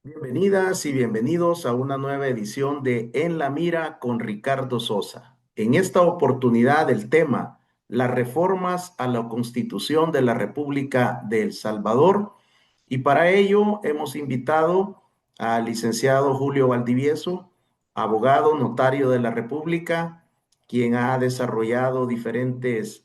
Bienvenidas y bienvenidos a una nueva edición de En la Mira con Ricardo Sosa. En esta oportunidad el tema, las reformas a la Constitución de la República de El Salvador. Y para ello hemos invitado al licenciado Julio Valdivieso, abogado notario de la República, quien ha desarrollado diferentes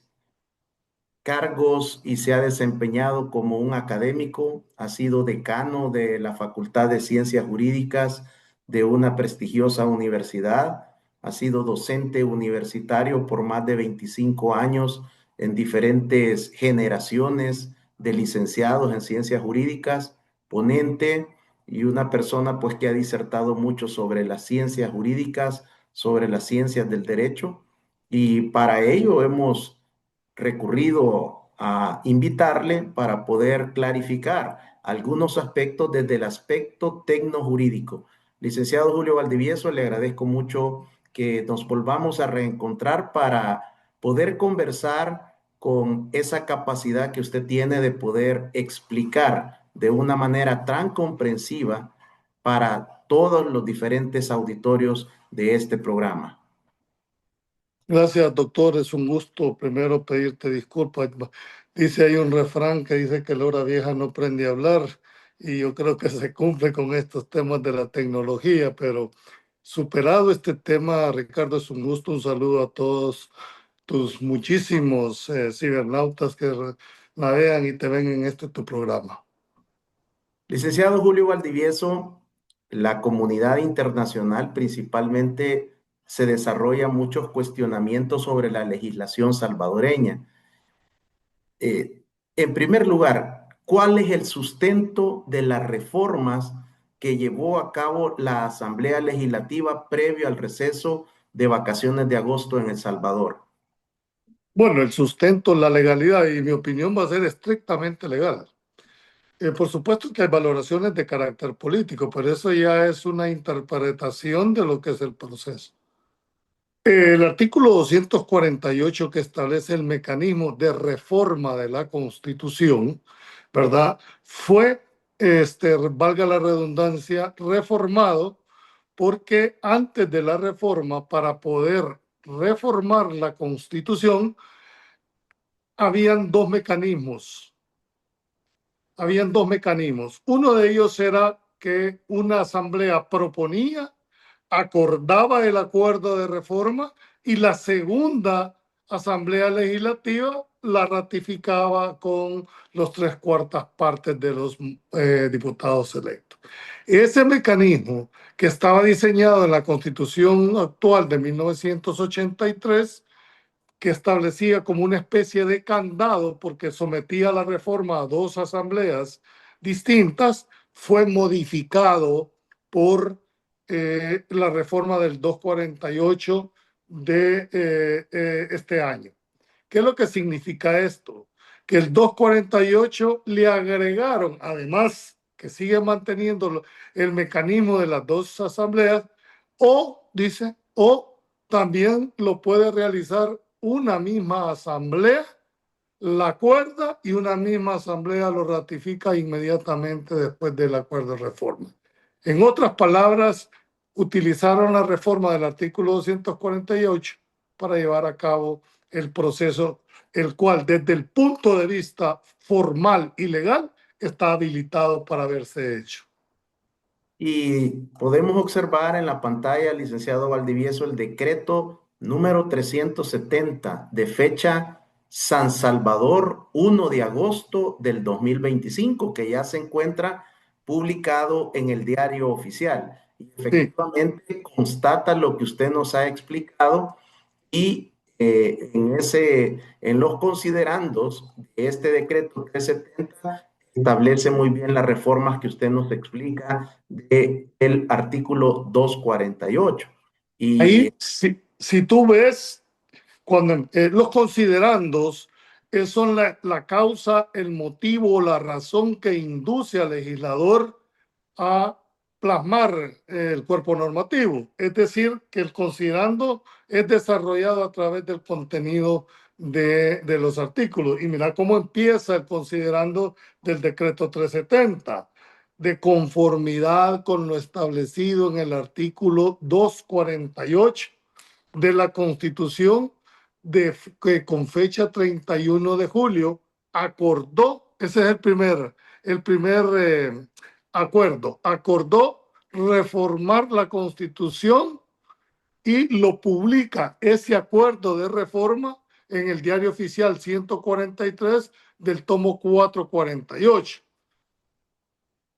cargos y se ha desempeñado como un académico, ha sido decano de la Facultad de Ciencias Jurídicas de una prestigiosa universidad, ha sido docente universitario por más de 25 años en diferentes generaciones de licenciados en ciencias jurídicas, ponente y una persona pues que ha disertado mucho sobre las ciencias jurídicas, sobre las ciencias del derecho, y para ello hemos recurrido a invitarle para poder clarificar algunos aspectos desde el aspecto tecnojurídico. Licenciado Julio Valdivieso, le agradezco mucho que nos volvamos a reencontrar para poder conversar con esa capacidad que usted tiene de poder explicar de una manera tan comprensiva para todos los diferentes auditorios de este programa. Gracias, doctor. Es un gusto primero pedirte disculpas. Dice hay un refrán que dice que la hora vieja no aprende a hablar y yo creo que se cumple con estos temas de la tecnología, pero superado este tema, Ricardo, es un gusto. Un saludo a todos tus muchísimos cibernautas que navegan y te ven en este tu programa. Licenciado Julio Valdivieso, la comunidad internacional principalmente se desarrolla muchos cuestionamientos sobre la legislación salvadoreña. En primer lugar, ¿cuál es el sustento de las reformas que llevó a cabo la Asamblea Legislativa previo al receso de vacaciones de agosto en El Salvador? Bueno, el sustento, la legalidad, y mi opinión va a ser estrictamente legal. Por supuesto que hay valoraciones de carácter político, pero eso ya es una interpretación de lo que es el proceso. El artículo 248 que establece el mecanismo de reforma de la Constitución, ¿verdad? Fue, valga la redundancia, reformado porque antes de la reforma, para poder reformar la Constitución, habían dos mecanismos. Habían dos mecanismos. Uno de ellos era que una asamblea proponía, acordaba el acuerdo de reforma y la segunda asamblea legislativa la ratificaba con los 3/4 de los diputados electos. Ese mecanismo que estaba diseñado en la Constitución actual de 1983, que establecía como una especie de candado porque sometía la reforma a dos asambleas distintas, fue modificado por la reforma del 248 de este año. ¿Qué es lo que significa esto? Que el 248 le agregaron, además que sigue manteniendo el mecanismo de las dos asambleas, o dice, o también lo puede realizar una misma asamblea, la acuerda y una misma asamblea lo ratifica inmediatamente después del acuerdo de reforma. En otras palabras, utilizaron la reforma del artículo 248 para llevar a cabo el proceso, el cual desde el punto de vista formal y legal está habilitado para haberse hecho. Y podemos observar en la pantalla, licenciado Valdivieso, el decreto número 370 de fecha San Salvador 1 de agosto del 2025, que ya se encuentra publicado en el diario oficial. Y Sí. efectivamente constata lo que usted nos ha explicado y en los considerandos de este decreto 370 establece muy bien las reformas que usted nos explica del artículo 248. Y Ahí, si tú ves, cuando los considerandos son la causa, el motivo, la razón que induce al legislador a plasmar el cuerpo normativo. Es decir, que el considerando es desarrollado a través del contenido de los artículos. Y mira cómo empieza el considerando del decreto 370. de conformidad con lo establecido en el artículo 248 de la Constitución, que con fecha 31 de julio acordó, ese es el primer acuerdo, acordó reformar la Constitución y lo publica ese acuerdo de reforma en el Diario Oficial 143 del tomo 448.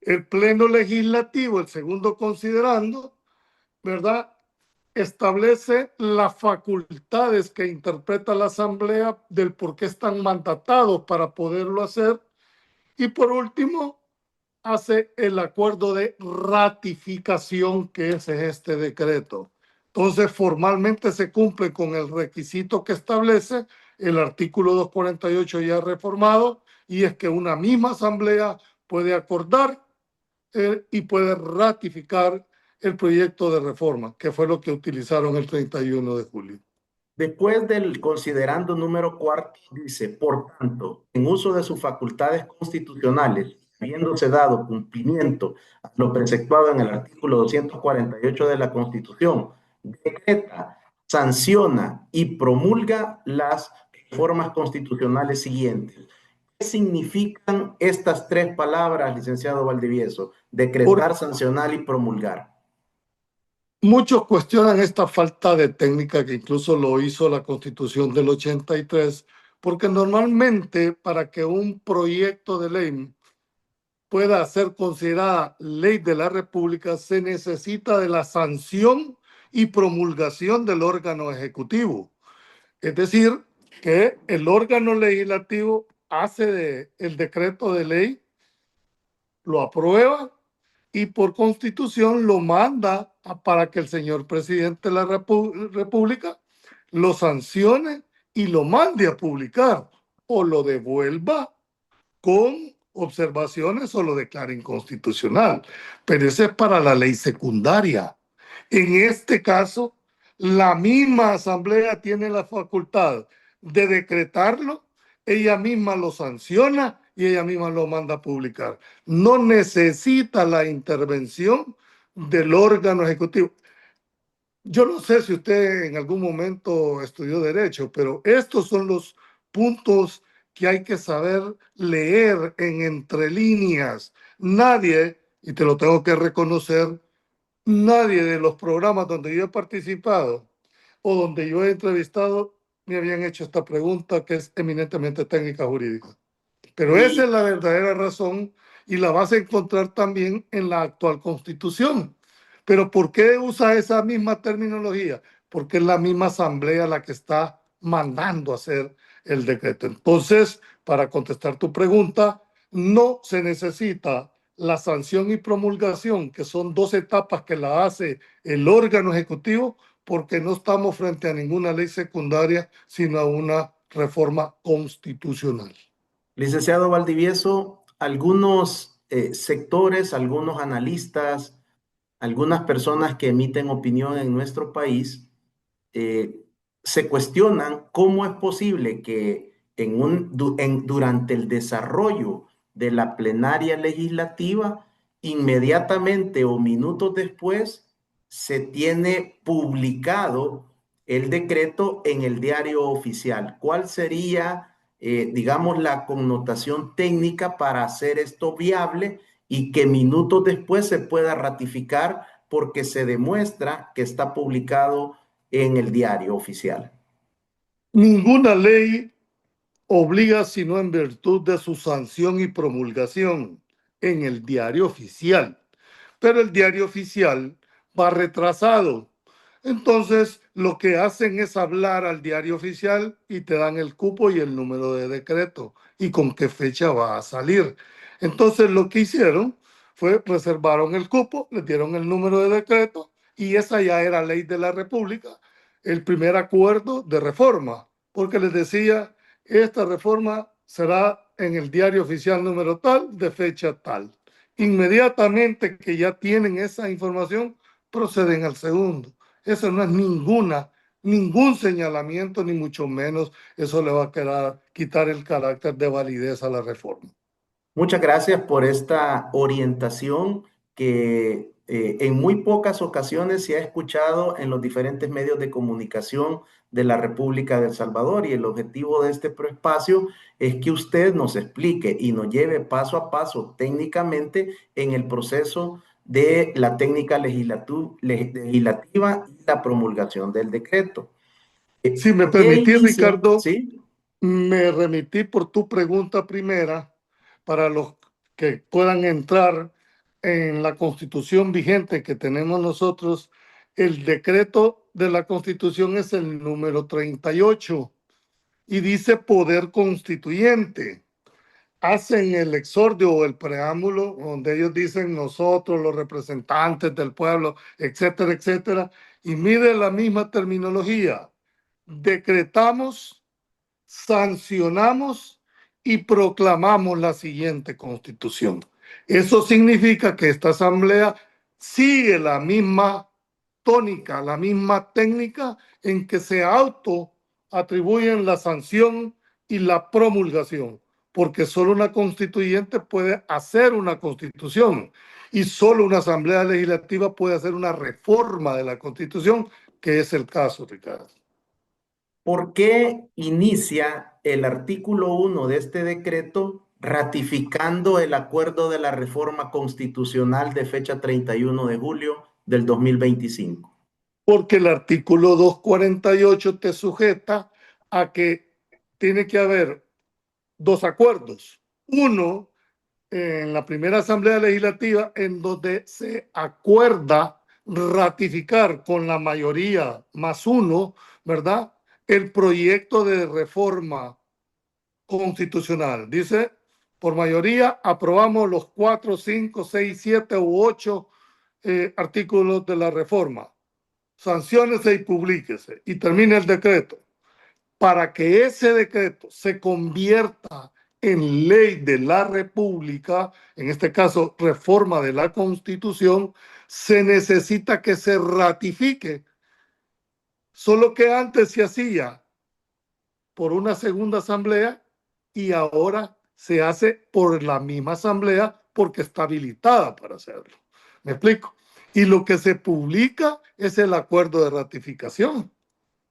El Pleno Legislativo, el segundo considerando, ¿verdad?, establece las facultades que interpreta la Asamblea del por qué están mandatados para poderlo hacer. Y por último, hace el acuerdo de ratificación, que es este decreto. Entonces, formalmente se cumple con el requisito que establece el artículo 248 ya reformado, y es que una misma Asamblea puede acordar y puede ratificar el proyecto de reforma, que fue lo que utilizaron el 31 de julio. Después del considerando número cuarto, dice, por tanto, en uso de sus facultades constitucionales, habiéndose dado cumplimiento a lo preceptuado en el artículo 248 de la Constitución, decreta, sanciona y promulga las reformas constitucionales siguientes. ¿Qué significan estas tres palabras, licenciado Valdivieso? Decretar, sancionar y promulgar. Muchos cuestionan esta falta de técnica, que incluso lo hizo la Constitución del 83, porque normalmente para que un proyecto de ley pueda ser considerada ley de la República se necesita de la sanción y promulgación del órgano ejecutivo. Es decir, que el órgano legislativo hace el decreto de ley, lo aprueba y por constitución lo manda para que el señor presidente de la República lo sancione y lo mande a publicar o lo devuelva con observaciones o lo declare inconstitucional. Pero ese es para la ley secundaria. En este caso, la misma Asamblea tiene la facultad de decretarlo, ella misma lo sanciona y ella misma lo manda a publicar. No necesita la intervención del órgano ejecutivo. Yo no sé si usted en algún momento estudió derecho, pero estos son los puntos que hay que saber leer en entre líneas. Nadie, y te lo tengo que reconocer, nadie de los programas donde yo he participado o donde yo he entrevistado me habían hecho esta pregunta, que es eminentemente técnica jurídica. Pero esa es la verdadera razón y la vas a encontrar también en la actual Constitución. ¿Pero por qué usa esa misma terminología? Porque es la misma Asamblea la que está mandando hacer el decreto. Entonces, para contestar tu pregunta, no se necesita la sanción y promulgación, que son dos etapas que la hace el órgano ejecutivo, porque no estamos frente a ninguna ley secundaria, sino a una reforma constitucional. Licenciado Valdivieso, algunos sectores, algunos analistas, algunas personas que emiten opinión en nuestro país eh, se cuestionan cómo es posible que durante el desarrollo de la plenaria legislativa, inmediatamente o minutos después, se tiene publicado el decreto en el diario oficial. ¿Cuál sería, digamos, la connotación técnica para hacer esto viable y que minutos después se pueda ratificar porque se demuestra que está publicado en el diario oficial? Ninguna ley obliga sino en virtud de su sanción y promulgación en el diario oficial. Pero el diario oficial va retrasado. Entonces, lo que hacen es hablar al diario oficial y te dan el cupo y el número de decreto y con qué fecha va a salir. Entonces, lo que hicieron fue reservaron el cupo, le dieron el número de decreto y esa ya era ley de la República, el primer acuerdo de reforma, porque les decía, esta reforma será en el diario oficial número tal, de fecha tal. Inmediatamente que ya tienen esa información, proceden al segundo. Eso no es ningún señalamiento, ni mucho menos eso le va a quitar el carácter de validez a la reforma. Muchas gracias por esta orientación que en muy pocas ocasiones se ha escuchado en los diferentes medios de comunicación de la República de El Salvador, y el objetivo de este espacio es que usted nos explique y nos lleve paso a paso técnicamente en el proceso de la técnica legislativa y la promulgación del decreto. Si me ¿Por qué permitís, inicia? Ricardo, ¿Sí? me remití por tu pregunta primera para los que puedan entrar en la constitución vigente que tenemos nosotros. El decreto de la constitución es el número 38 y dice poder constituyente. Hacen el exordio o el preámbulo donde ellos dicen nosotros, los representantes del pueblo, etcétera, etcétera, y mide la misma terminología. Decretamos, sancionamos y proclamamos la siguiente constitución. Eso significa que esta asamblea sigue la misma tónica, la misma técnica en que se auto atribuyen la sanción y la promulgación, porque solo una constituyente puede hacer una constitución y solo una asamblea legislativa puede hacer una reforma de la constitución, que es el caso, Ricardo. ¿Por qué inicia el artículo 1 de este decreto ratificando el acuerdo de la reforma constitucional de fecha 31 de julio del 2025? Porque el artículo 248 te sujeta a que tiene que haber dos acuerdos. Uno, en la primera Asamblea Legislativa, en donde se acuerda ratificar con la mayoría más uno, ¿verdad? El proyecto de reforma constitucional. Dice, por mayoría aprobamos los 4, 5, 6, 7 u 8 artículos de la reforma. Sanciónese y publíquese y termine el decreto. Para que ese decreto se convierta en ley de la República, en este caso reforma de la Constitución, se necesita que se ratifique. Solo que antes se hacía por una segunda asamblea y ahora se hace por la misma asamblea porque está habilitada para hacerlo. ¿Me explico? Y lo que se publica es el acuerdo de ratificación.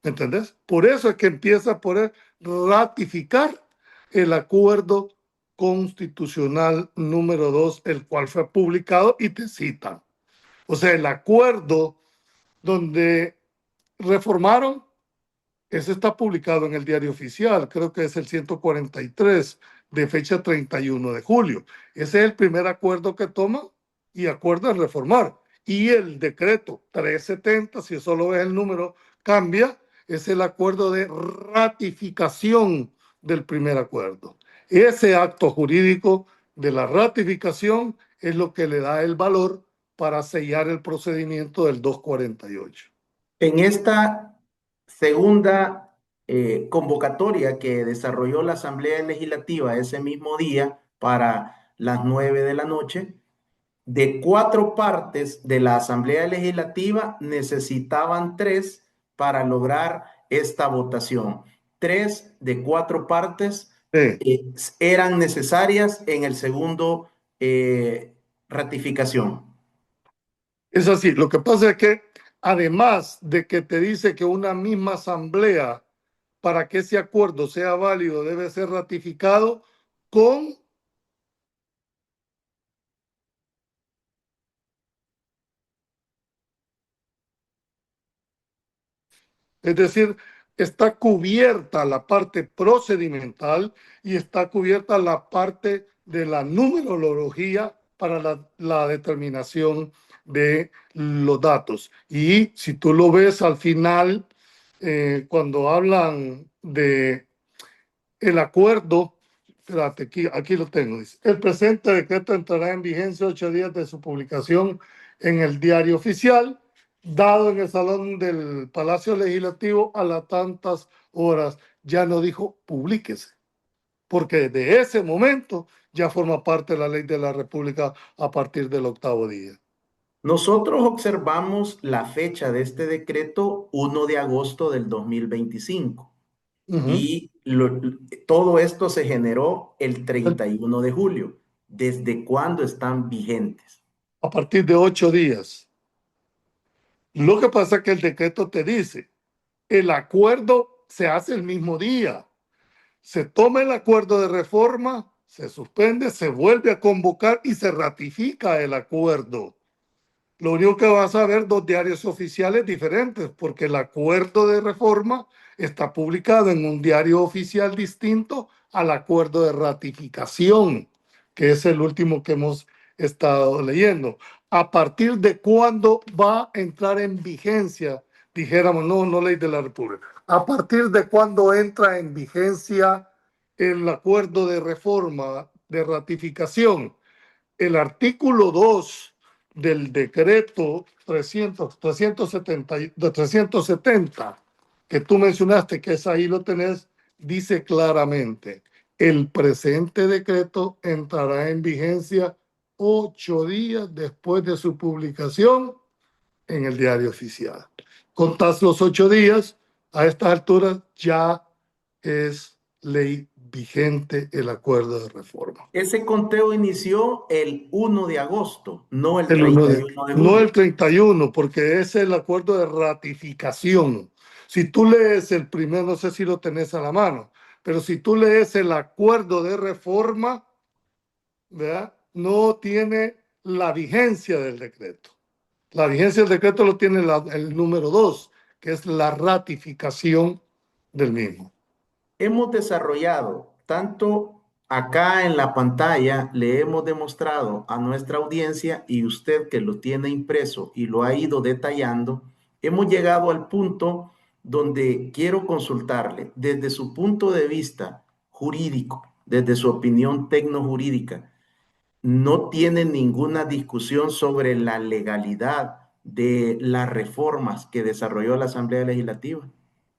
¿Me entendés? Por eso es que empieza por ratificar el acuerdo constitucional número 2, el cual fue publicado y te citan. O sea, el acuerdo donde reformaron, ese está publicado en el diario oficial, creo que es el 143 de fecha 31 de julio. Ese es el primer acuerdo que toman y acuerdan reformar. Y el decreto 370, si solo ves el número, cambia, es el acuerdo de ratificación del primer acuerdo. Ese acto jurídico de la ratificación es lo que le da el valor para sellar el procedimiento del 248. En esta segunda convocatoria que desarrolló la Asamblea Legislativa ese mismo día para las 9 de la noche, de 4 partes de la Asamblea Legislativa necesitaban 3 para lograr esta votación. 3 de 4 partes Sí. eran necesarias en el segundo ratificación. Es así, lo que pasa es que además de que te dice que una misma asamblea, para que ese acuerdo sea válido, debe ser ratificado con, es decir, está cubierta la parte procedimental y está cubierta la parte de la numerología para la determinación de los datos. Y si tú lo ves al final, cuando hablan de el acuerdo, espérate, aquí lo tengo, dice, el presente decreto entrará en vigencia 8 días de su publicación en el diario oficial, dado en el salón del Palacio Legislativo a las tantas horas. Ya no dijo publíquese, porque desde ese momento ya forma parte de la ley de la República a partir del 8.º día. Nosotros observamos la fecha de este decreto 1 de agosto del 2025 Uh -huh. y todo esto se generó el el, 31 de julio. ¿desde cuándo están vigentes? A partir de 8 días. Lo que pasa es que el decreto te dice, el acuerdo se hace el mismo día. Se toma el acuerdo de reforma, se suspende, se vuelve a convocar y se ratifica el acuerdo. Lo único que vas a ver dos diarios oficiales diferentes, porque el acuerdo de reforma está publicado en un diario oficial distinto al acuerdo de ratificación, que es el último que hemos estado leyendo. ¿A partir de cuándo va a entrar en vigencia? Dijéramos, no ley de la República. ¿A partir de cuándo entra en vigencia el acuerdo de reforma, de ratificación? El artículo 2 del decreto 370 que tú mencionaste, que es ahí lo tenés, dice claramente, el presente decreto entrará en vigencia 8 días después de su publicación en el diario oficial. Contás los 8 días, a estas alturas ya es ley vigente el acuerdo de reforma. Ese conteo inició el 1 de agosto, no el El 1 de, 31 de no julio. el 31, porque es el acuerdo de ratificación. Si tú lees el primero, no sé si lo tenés a la mano, pero si tú lees el acuerdo de reforma, ¿verdad? No tiene la vigencia del decreto. La vigencia del decreto lo tiene el número 2, que es la ratificación del mismo. Hemos desarrollado, tanto acá en la pantalla, le hemos demostrado a nuestra audiencia y usted que lo tiene impreso y lo ha ido detallando, hemos llegado al punto donde quiero consultarle desde su punto de vista jurídico, desde su opinión tecnojurídica. No tiene ninguna discusión sobre la legalidad de las reformas que desarrolló la Asamblea Legislativa.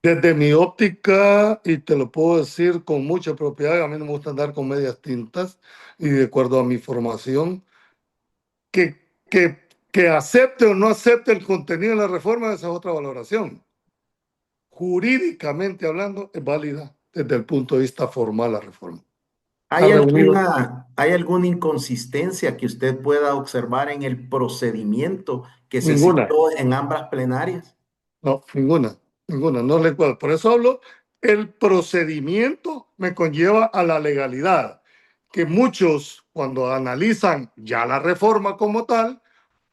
Desde mi óptica, y te lo puedo decir con mucha propiedad, a mí no me gusta andar con medias tintas, y de acuerdo a mi formación, que acepte o no acepte el contenido de la reforma, esa es otra valoración. Jurídicamente hablando, es válida desde el punto de vista formal la reforma. Está reunido. ¿Hay alguna inconsistencia que usted pueda observar en el procedimiento que se Ninguna, citó en ambas plenarias? no, ninguna, no le cuadro. Por eso hablo, el procedimiento me conlleva a la legalidad, que muchos cuando analizan ya la reforma como tal,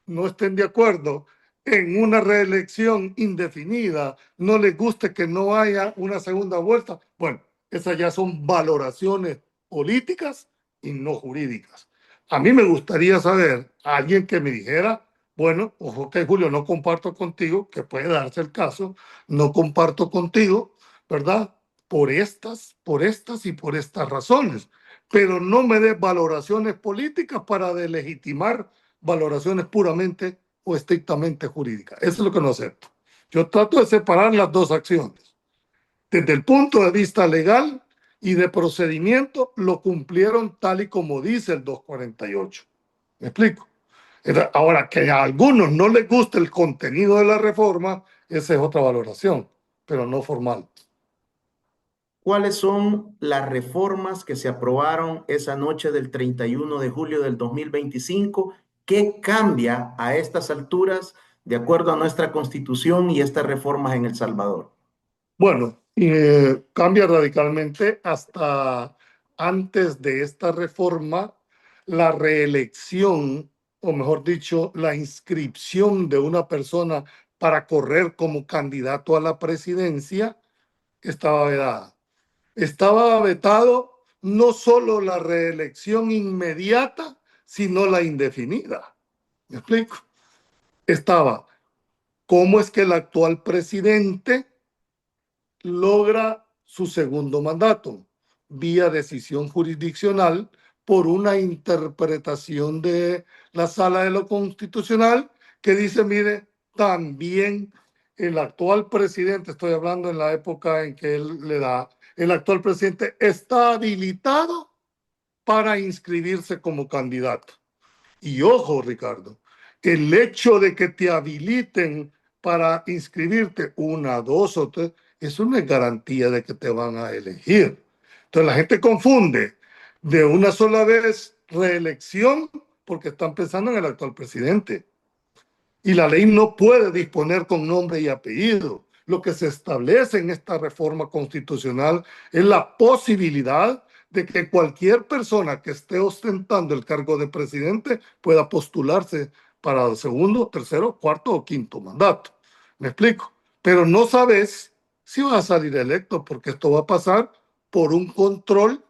no estén de acuerdo en una reelección indefinida, no les guste que no haya una segunda vuelta, bueno, esas ya son valoraciones políticas y no jurídicas. A mí me gustaría saber, alguien que me dijera, bueno, ojo que Julio, no comparto contigo, que puede darse el caso, no comparto contigo, ¿verdad? Por estas y por estas razones, pero no me des valoraciones políticas para delegitimar valoraciones puramente o estrictamente jurídicas. Eso es lo que no acepto. Yo trato de separar las dos acciones. Desde el punto de vista legal y de procedimiento, lo cumplieron tal y como dice el 248. ¿Me explico? Ahora, que a algunos no les guste el contenido de la reforma, esa es otra valoración, pero no formal. ¿Cuáles son las reformas que se aprobaron esa noche del 31 de julio del 2025? ¿Qué cambia a estas alturas de acuerdo a nuestra Constitución y estas reformas en El Salvador? Bueno, cambia radicalmente hasta antes de esta reforma, la reelección, o mejor dicho, la inscripción de una persona para correr como candidato a la presidencia estaba vedada. Estaba vetado no solo la reelección inmediata, sino la indefinida. ¿Me explico? Estaba, ¿cómo es que el actual presidente logra su segundo mandato? Vía decisión jurisdiccional por una interpretación de la Sala de lo Constitucional que dice, mire, también el actual presidente, estoy hablando en la época en que él le da, el actual presidente está habilitado para inscribirse como candidato. Y ojo, Ricardo, el hecho de que te habiliten para inscribirte una, dos o tres, eso no es garantía de que te van a elegir. Entonces la gente confunde de una sola vez reelección porque están pensando en el actual presidente. Y la ley no puede disponer con nombre y apellido. Lo que se establece en esta reforma constitucional es la posibilidad de que cualquier persona que esté ostentando el cargo de presidente pueda postularse para el segundo, tercero, cuarto o quinto mandato. ¿Me explico? Pero no sabes si va a salir electo, porque esto va a pasar por un control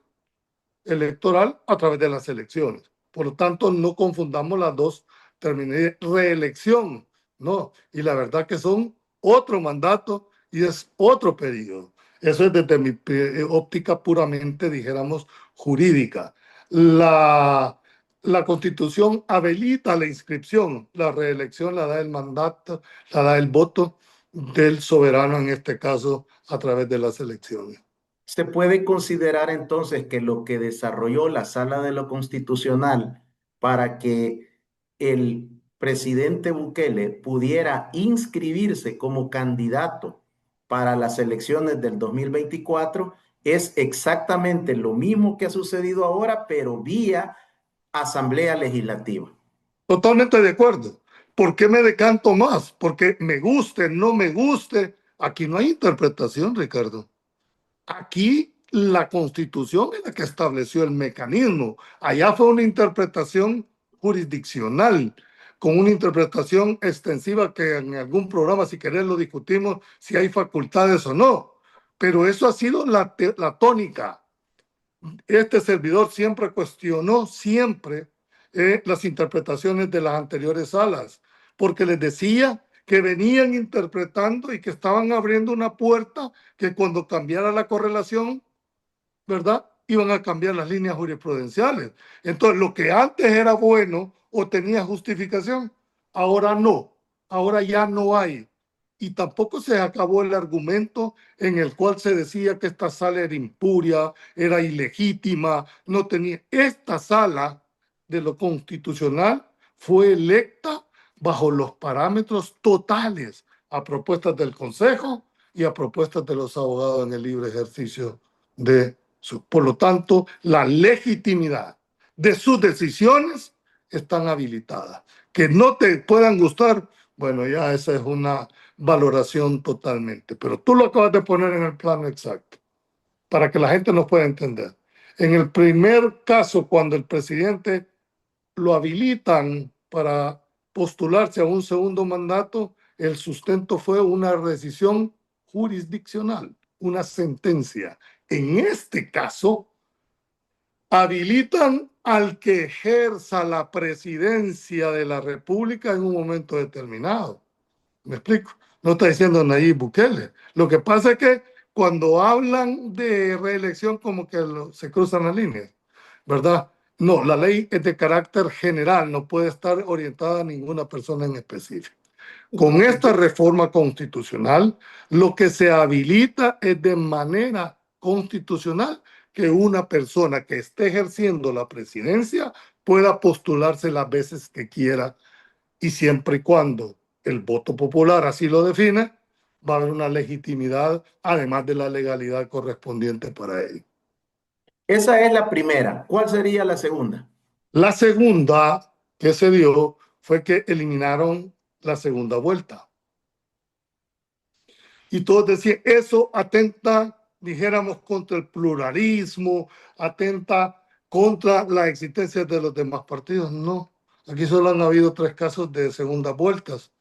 electoral a través de las elecciones. Por lo tanto, no confundamos las dos términos. Reelección, no. Y la verdad que son otro mandato y es otro periodo. Eso es desde mi óptica puramente, dijéramos, jurídica. La Constitución habilita la inscripción, la reelección la da el mandato, la da el voto del soberano, en este caso, a través de las elecciones. Se puede considerar entonces que lo que desarrolló la Sala de lo Constitucional para que el presidente Bukele pudiera inscribirse como candidato para las elecciones del 2024 es exactamente lo mismo que ha sucedido ahora, pero vía Asamblea Legislativa. Totalmente de acuerdo. ¿Por qué me decanto más? Porque me guste, no me guste. Aquí no hay interpretación, Ricardo. Aquí la Constitución es la que estableció el mecanismo. Allá fue una interpretación jurisdiccional, con una interpretación extensiva que en algún programa, si querés, lo discutimos, si hay facultades o no. Pero eso ha sido la tónica. Este servidor siempre cuestionó, siempre, las interpretaciones de las anteriores salas, porque les decía que venían interpretando y que estaban abriendo una puerta que cuando cambiara la correlación, ¿verdad?, iban a cambiar las líneas jurisprudenciales. Entonces, lo que antes era bueno o tenía justificación, ahora no, ahora ya no hay. Y tampoco se acabó el argumento en el cual se decía que esta sala era impuria, era ilegítima, no tenía. Esta sala de lo constitucional fue electa bajo los parámetros totales a propuestas del Consejo y a propuestas de los abogados en el libre ejercicio de su. Por lo tanto, la legitimidad de sus decisiones están habilitadas. Que no te puedan gustar, bueno, ya esa es una valoración totalmente. Pero tú lo acabas de poner en el plano exacto, para que la gente nos pueda entender. En el primer caso, cuando el presidente lo habilitan para postularse a un segundo mandato, el sustento fue una decisión jurisdiccional, una sentencia. En este caso, habilitan al que ejerza la presidencia de la República en un momento determinado. ¿Me explico? No está diciendo Nayib Bukele. Lo que pasa es que cuando hablan de reelección, como que se cruzan las líneas, ¿verdad? No, la ley es de carácter general, no puede estar orientada a ninguna persona en específico. Con esta reforma constitucional, lo que se habilita es de manera constitucional que una persona que esté ejerciendo la presidencia pueda postularse las veces que quiera, y siempre y cuando el voto popular así lo define, va a haber una legitimidad, además de la legalidad correspondiente para ello. Esa es la primera. ¿Cuál sería la segunda? La segunda que se dio fue que eliminaron la segunda vuelta. Y todos decían, eso atenta, dijéramos, contra el pluralismo, atenta contra la existencia de los demás partidos. No, aquí solo han habido 3 casos de segundas vueltas.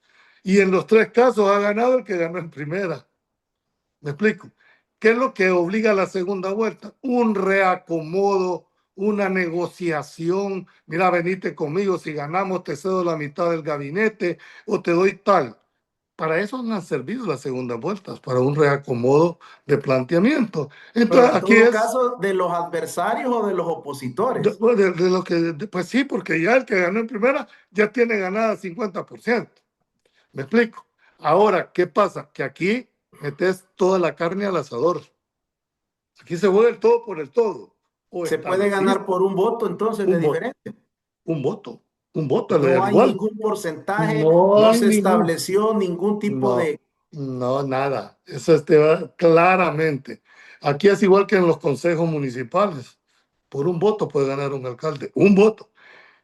Y en los 3 casos ha ganado el que ganó en primera. ¿Me explico? ¿Qué es lo que obliga a la segunda vuelta? Un reacomodo, una negociación. Mira, venite conmigo, si ganamos te cedo la mitad del gabinete o te doy tal. Para eso han servido las segundas vueltas, para un reacomodo de planteamiento. Pero Entonces, en aquí todo es caso, ¿de los adversarios o de los opositores? de lo que, pues sí, porque ya el que ganó en primera ya tiene ganada 50%. ¿Me explico? Ahora, ¿qué pasa? Que aquí metes toda la carne al asador. Aquí se juega el todo por el todo. O ¿Se puede estableciste ganar por un voto entonces de un voto, diferencia? un voto, un voto, No al hay igual. ningún porcentaje, No no hay se ningún. estableció ningún tipo No, de... no, nada. Eso va claramente. Aquí es igual que en los consejos municipales. Por un voto puede ganar un alcalde, un voto.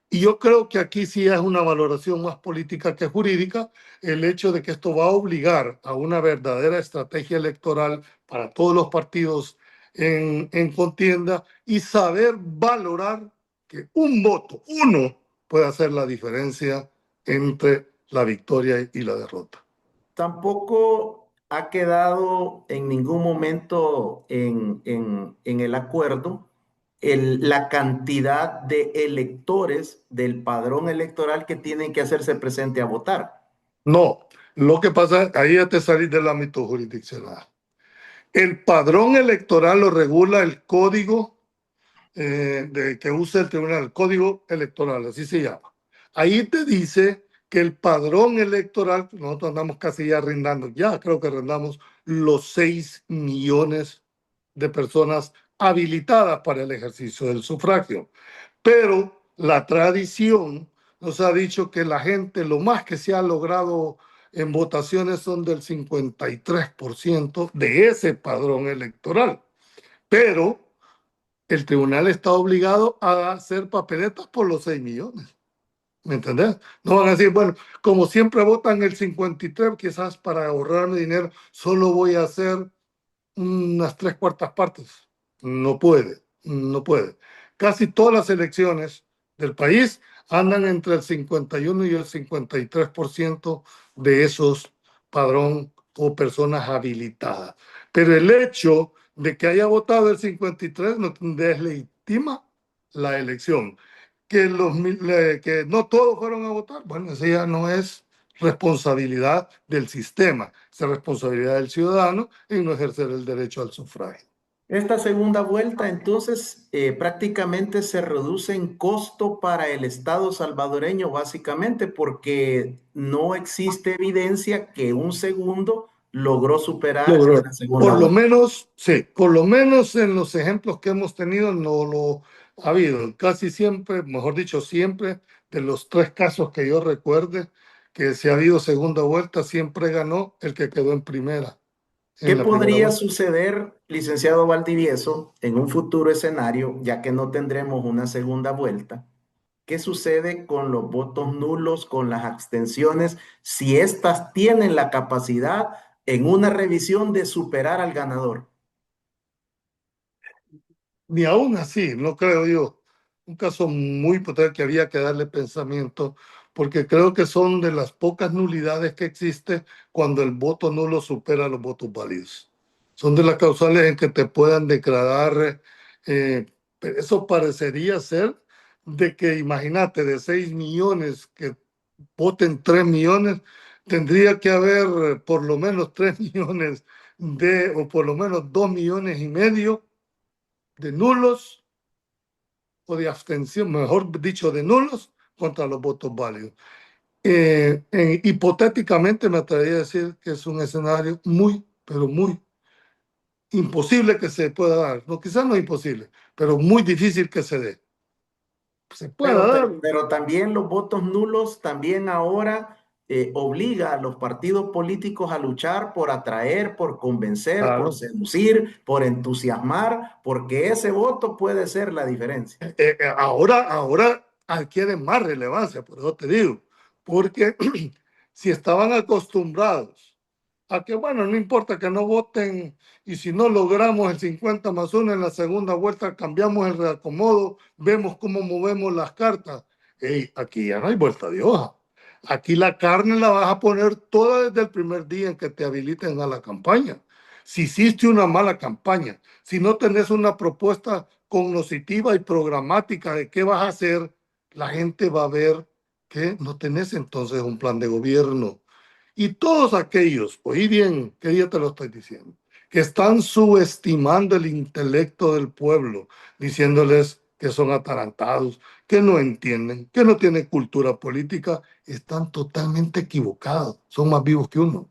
Y yo creo que aquí sí es una valoración más política que jurídica, el hecho de que esto va a obligar a una verdadera estrategia electoral para todos los partidos en contienda y saber valorar que un voto, uno, puede hacer la diferencia entre la victoria y la derrota. Tampoco ha quedado en ningún momento en el acuerdo la cantidad de electores del padrón electoral que tienen que hacerse presente a votar. No, lo que pasa, ahí ya te salís del ámbito jurisdiccional. El padrón electoral lo regula el código que usa el tribunal, el código electoral, así se llama. Ahí te dice que el padrón electoral, nosotros andamos casi ya rindando, ya creo que rindamos los 6 millones de personas habilitadas para el ejercicio del sufragio. Pero la tradición nos ha dicho que la gente, lo más que se ha logrado en votaciones son del 53% de ese padrón electoral. Pero el tribunal está obligado a hacer papeletas por los 6 millones. ¿Me entendés? No van a decir, bueno, como siempre votan el 53, quizás para ahorrarme dinero, solo voy a hacer unas 3/4 partes. No puede, no puede. Casi todas las elecciones del país andan entre el 51 y el 53% de esos padrón o personas habilitadas. Pero el hecho de que haya votado el 53 no deslegitima la elección. Que no todos fueron a votar, bueno, eso ya no es responsabilidad del sistema, es responsabilidad del ciudadano en no ejercer el derecho al sufragio. Esta segunda vuelta, entonces, prácticamente se reduce en costo para el Estado salvadoreño, básicamente, porque no existe evidencia que un segundo logró superar en Logró. la segunda Por lo vuelta. menos, sí, por lo menos en los ejemplos que hemos tenido no lo ha habido. Casi siempre, mejor dicho, siempre, de los 3 casos que yo recuerde, que si ha habido segunda vuelta, siempre ganó el que quedó en primera, ¿Qué en la primera podría vuelta. suceder, licenciado Valdivieso, en un futuro escenario, ya que no tendremos una segunda vuelta? ¿Qué sucede con los votos nulos, con las abstenciones, si éstas tienen la capacidad en una revisión de superar al ganador? Ni aún así, no creo yo. Un caso muy potente que había que darle pensamiento, porque creo que son de las pocas nulidades que existe cuando el voto nulo supera los votos válidos. Son de las causales en que te puedan declarar, pero eso parecería ser de que, imagínate, de 6 millones que voten 3 millones, tendría que haber por lo menos 3 millones o por lo menos 2,5 millones de nulos o de abstención, mejor dicho, de nulos contra los votos válidos. Hipotéticamente me atrevería a decir que es un escenario muy, pero muy imposible que se pueda dar. No, quizás no imposible, pero muy difícil que se dé. Se pueda dar. Pero también los votos nulos, también ahora obliga a los partidos políticos a luchar por atraer, por convencer, por Claro. seducir, por entusiasmar, porque ese voto puede ser la diferencia. Ahora adquiere más relevancia, por eso te digo, porque si estaban acostumbrados a que, bueno, no importa que no voten y si no logramos el 50+1 en la segunda vuelta, cambiamos el reacomodo, vemos cómo movemos las cartas. Hey, aquí ya no hay vuelta de hoja. Aquí la carne la vas a poner toda desde el primer día en que te habiliten a la campaña. Si hiciste una mala campaña, si no tenés una propuesta cognoscitiva y programática de qué vas a hacer, la gente va a ver que no tenés entonces un plan de gobierno. Y todos aquellos, oí bien, que ya te lo estoy diciendo, que están subestimando el intelecto del pueblo, diciéndoles que son atarantados, que no entienden, que no tienen cultura política, están totalmente equivocados, son más vivos que uno.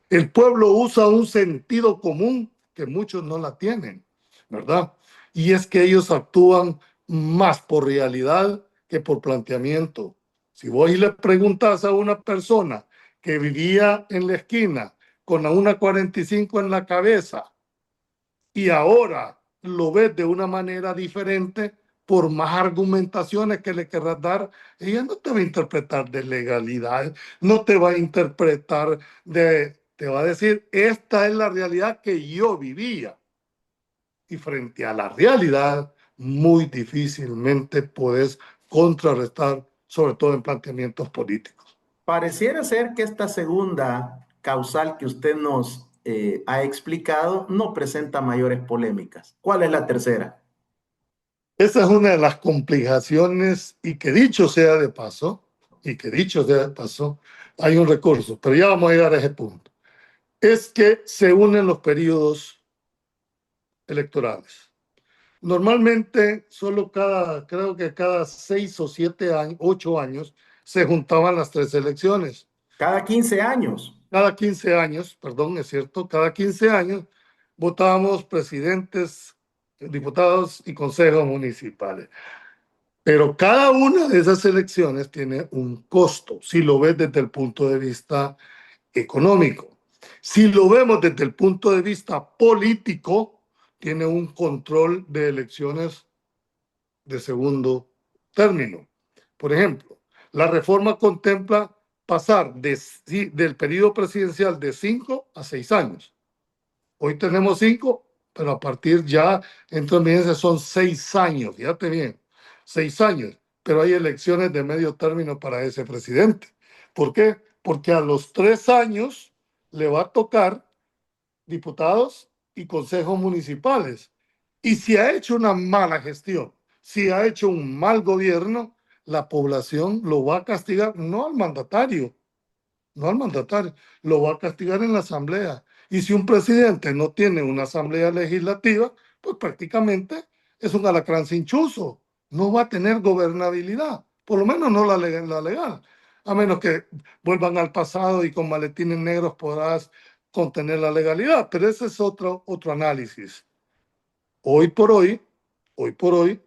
El pueblo usa un sentido común que muchos no la tienen, ¿verdad? Y es que ellos actúan más por realidad que por planteamiento. Si vos le preguntas a una persona que vivía en la esquina con una 45 en la cabeza y ahora lo ves de una manera diferente, por más argumentaciones que le querrás dar, ella no te va a interpretar de legalidad, no te va a interpretar te va a decir, esta es la realidad que yo vivía. Y frente a la realidad, muy difícilmente puedes contrarrestar, sobre todo en planteamientos políticos. Pareciera ser que esta segunda causal que usted nos ha explicado no presenta mayores polémicas. ¿Cuál es la tercera? Esa es una de las complicaciones y que dicho sea de paso, hay un recurso, pero ya vamos a llegar a ese punto. Es que se unen los periodos electorales. Normalmente, creo que cada 6 o 7 años, 8 años, se juntaban las tres elecciones. Cada 15 años. Cada 15 años, perdón, es cierto, cada 15 años votábamos presidentes, diputados y consejos municipales. Pero cada una de esas elecciones tiene un costo, si lo ves desde el punto de vista económico. Si lo vemos desde el punto de vista político, tiene un control de elecciones de segundo término. Por ejemplo, la reforma contempla pasar del periodo presidencial de 5 a 6 años. Hoy tenemos 5, pero a partir ya, entonces son 6 años, fíjate bien, 6 años, pero hay elecciones de medio término para ese presidente. ¿Por qué? Porque a los 3 años le va a tocar diputados y consejos municipales. Y si ha hecho una mala gestión, si ha hecho un mal gobierno, la población lo va a castigar, no al mandatario, lo va a castigar en la asamblea. Y si un presidente no tiene una asamblea legislativa, pues prácticamente es un alacrán sin chuzo, no va a tener gobernabilidad, por lo menos no la legal, a menos que vuelvan al pasado y con maletines negros podrás contener la legalidad, pero ese es otro análisis. Hoy por hoy, hoy por hoy,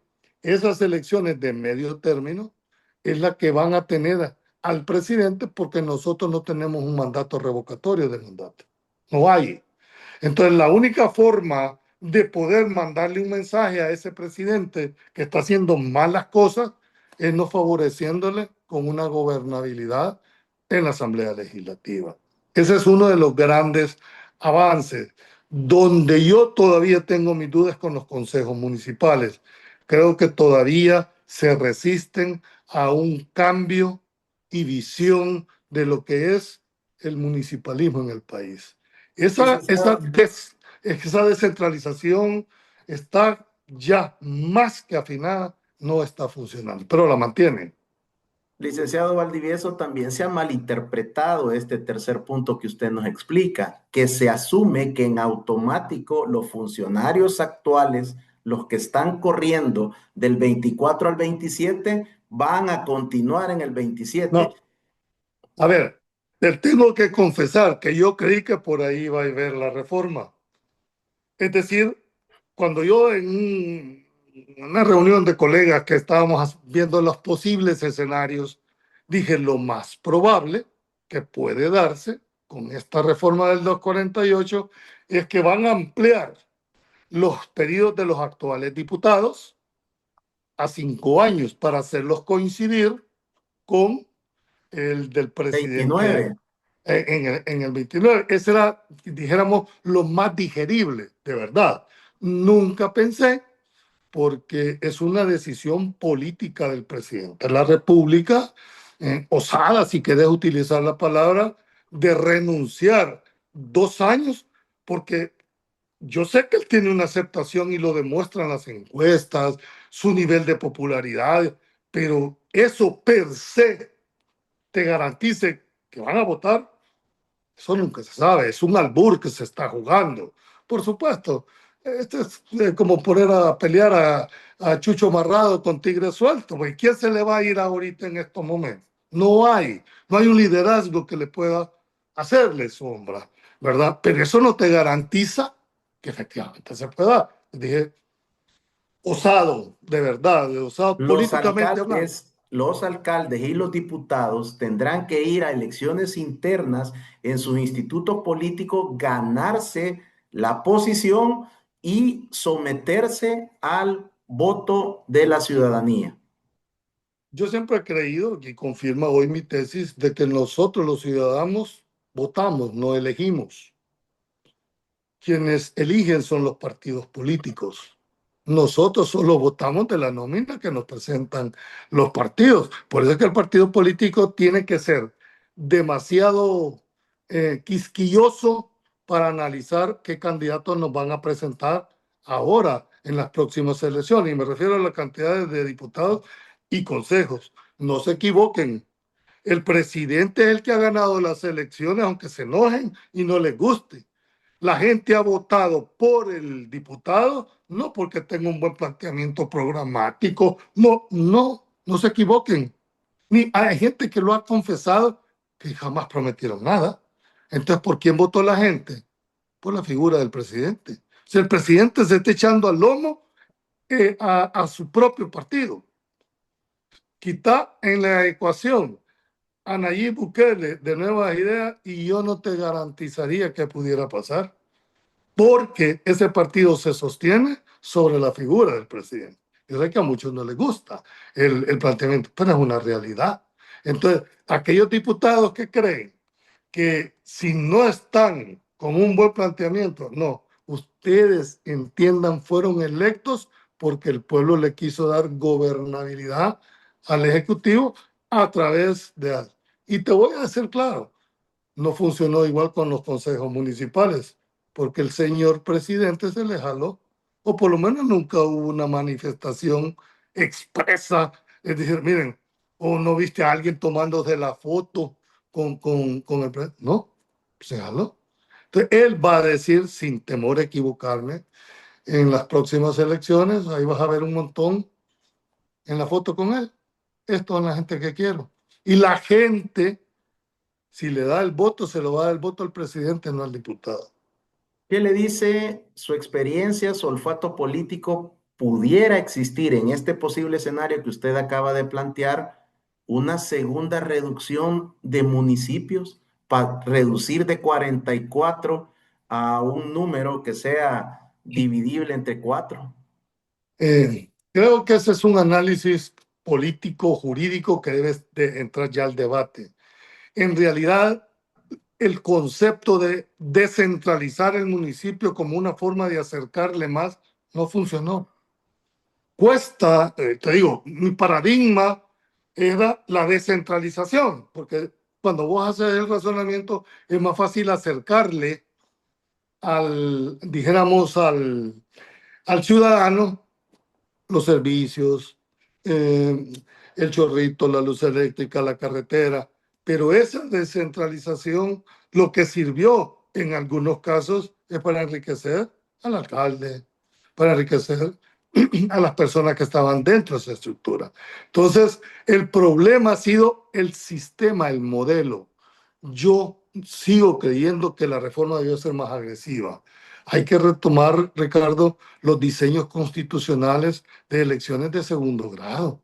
esas elecciones de medio término es la que van a tener al presidente porque nosotros no tenemos un mandato revocatorio de mandato. No hay. Entonces, la única forma de poder mandarle un mensaje a ese presidente que está haciendo malas cosas es no favoreciéndole con una gobernabilidad en la Asamblea Legislativa. Ese es uno de los grandes avances. Donde yo todavía tengo mis dudas con los consejos municipales. Creo que todavía se resisten a un cambio y visión de lo que es el municipalismo en el país. Esa, esa, Licenciado, des, esa descentralización está ya más que afinada, no está funcionando, pero la mantienen. licenciado Valdivieso, también se ha malinterpretado este tercer punto que usted nos explica, que se asume que en automático los funcionarios actuales, los que están corriendo del 24 al 27, van a continuar en el 27. No, a ver, te tengo que confesar que yo creí que por ahí iba a haber la reforma. Es decir, cuando yo una reunión de colegas que estábamos viendo los posibles escenarios, dije lo más probable que puede darse con esta reforma del 248 es que van a ampliar los periodos de los actuales diputados a 5 años para hacerlos coincidir con el del presidente 29. en el 29. Ese era, dijéramos, lo más digerible, de verdad. Nunca pensé, porque es una decisión política del presidente de la República, osada, si querés utilizar la palabra, de renunciar 2 años, porque yo sé que él tiene una aceptación y lo demuestran las encuestas, su nivel de popularidad, pero eso per se te garantice que van a votar, eso nunca se sabe, es un albur que se está jugando. Por supuesto, esto es como poner a pelear a Chucho Marrado con Tigre Suelto. ¿Y quién se le va a ir ahorita en estos momentos? No hay un liderazgo que le pueda hacerle sombra, ¿verdad? Pero eso no te garantiza que efectivamente se pueda. Dije, osado, de verdad, osado políticamente hablando. Los alcaldes y los diputados tendrán que ir a elecciones internas en sus institutos políticos, ganarse la posición y someterse al voto de la ciudadanía. Yo siempre he creído, y confirma hoy mi tesis, de que nosotros los ciudadanos votamos, no elegimos. Quienes eligen son los partidos políticos. Nosotros solo votamos de la nómina que nos presentan los partidos. Por eso es que el partido político tiene que ser demasiado quisquilloso para analizar qué candidatos nos van a presentar ahora en las próximas elecciones. Y me refiero a la cantidad de diputados y consejos. No se equivoquen. El presidente es el que ha ganado las elecciones, aunque se enojen y no les guste. La gente ha votado por el diputado, no porque tenga un buen planteamiento programático. No se equivoquen. Ni hay gente que lo ha confesado que jamás prometieron nada. Entonces, ¿por quién votó la gente? Por la figura del presidente. Si el presidente se está echando al lomo a su propio partido, quita en la ecuación a Nayib Bukele de Nuevas Ideas y yo no te garantizaría que pudiera pasar, porque ese partido se sostiene sobre la figura del presidente. Yo sé que a muchos no les gusta el planteamiento, pero es una realidad. Entonces, aquellos diputados que creen que si no están con un buen planteamiento, no, ustedes entiendan, fueron electos porque el pueblo le quiso dar gobernabilidad al Ejecutivo a través de... Y te voy a decir claro, no funcionó igual con los consejos municipales, porque el señor presidente se le jaló, o por lo menos nunca hubo una manifestación expresa, es decir, miren, o no viste a alguien tomándose la foto con el presidente, no, se jaló. Entonces, él va a decir, sin temor a equivocarme, en las próximas elecciones, ahí vas a ver un montón en la foto con él. Esto es la gente que quiero. Y la gente, si le da el voto, se lo va a dar el voto al presidente, no al diputado. ¿Qué le dice su experiencia, su olfato político? ¿Pudiera existir en este posible escenario que usted acaba de plantear una segunda reducción de municipios para reducir de 44 a un número que sea dividible entre 4? Creo que ese es un análisis político, jurídico que debe de entrar ya al debate. En realidad, el concepto de descentralizar el municipio como una forma de acercarle más no funcionó. Cuesta, te digo, mi paradigma era la descentralización, porque cuando vos haces el razonamiento es más fácil acercarle dijéramos, al ciudadano los servicios, el chorrito, la luz eléctrica, la carretera, pero esa descentralización lo que sirvió en algunos casos es para enriquecer al alcalde, para enriquecer a las personas que estaban dentro de esa estructura. Entonces, el problema ha sido el sistema, el modelo. Yo sigo creyendo que la reforma debió ser más agresiva. Hay que retomar, Ricardo, los diseños constitucionales de elecciones de segundo grado.